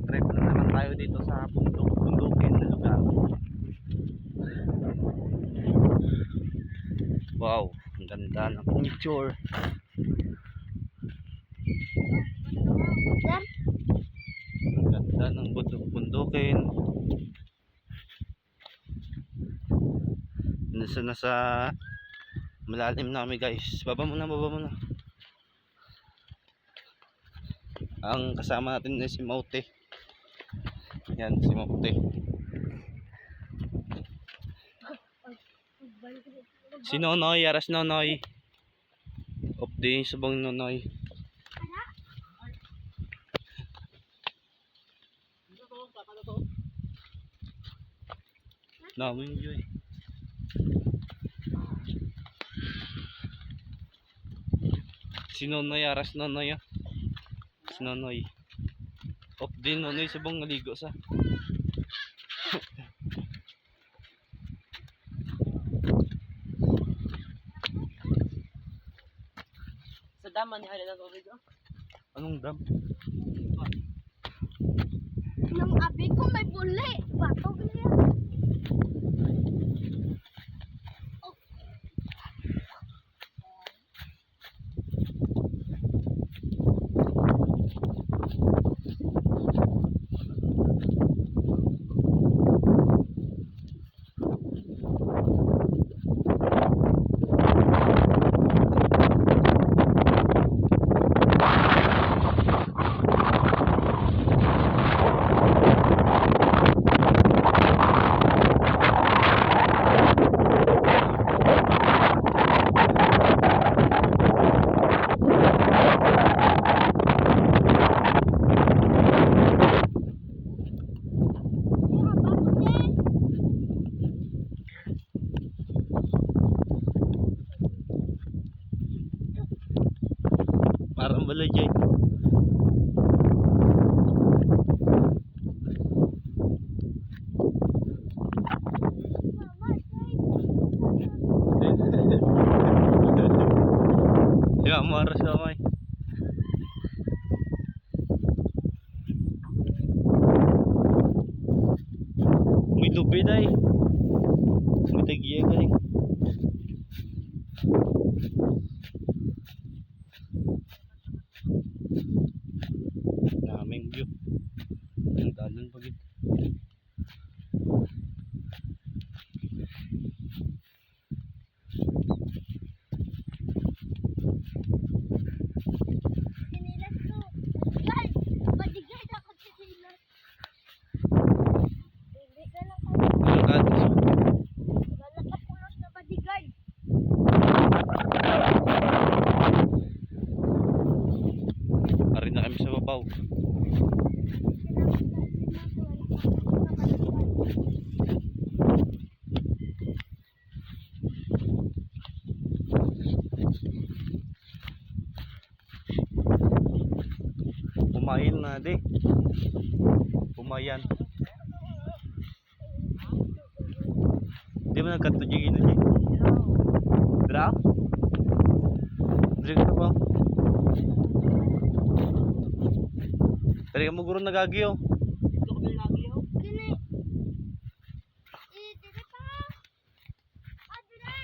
trip na naman tayo dito sa bundukin na lugar. Wow, ang ganda ng picture. Ang ganda ng bundukin. Nasa malalim na kami guys. Baba muna. Ang kasama natin ay si Maute. Yan si Maute. Si Nonoy, aras Nonoy. Of the subang Nonoy. Namin yun. Si Nonoy, aras Nonoy. Si Nonoy. Of the Nonoy subang ngaligo sa. Sa dam ni Halil na tubig. Anong dam? Nang abi ko may buli. Bato niya. Parang balay. Ya, maras kamay. May lupit ay. May tagiya galing. Daming view. Ang dalan pagit. Sinilas ko. Guys, madigay ako sa sinilas. Hindi ka lang ako. Ang katis. Wala ka pulos na madigay. Ari na kami sa babaw. Pumayin na di. Pumayan. Di ba nagkatujigin na di? Dra? Dra ka ba? Tari ka mo guro nagagyo. Dito ko nilagyo. Kini. Dito pa. Adre.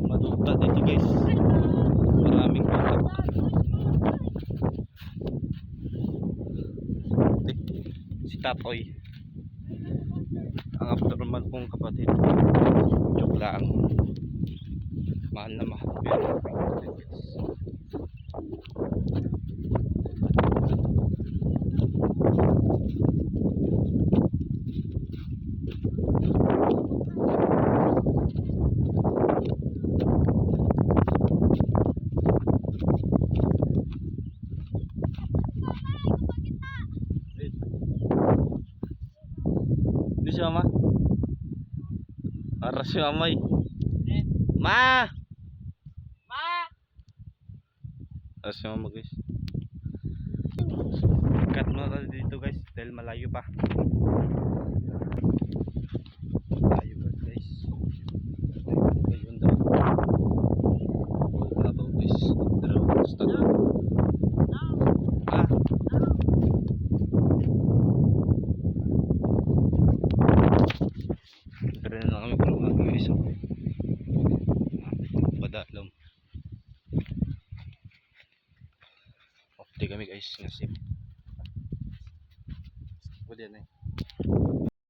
Madugta dito guys. Maraming bata. Si Tatoy. Ang abnormal kong kapatid. Joke lang. Mahal na mahal. Di si mama. Aras si mamay. Ma! Ma! Aras si mama guys. Cut mo na tayo dito guys. malayo pa. Malayo pa guys. Ayun daw. What about this drone stuck? Ah. Pero na kami bro guys. Padalom. Di kami guys ngasip. Pwede na eh.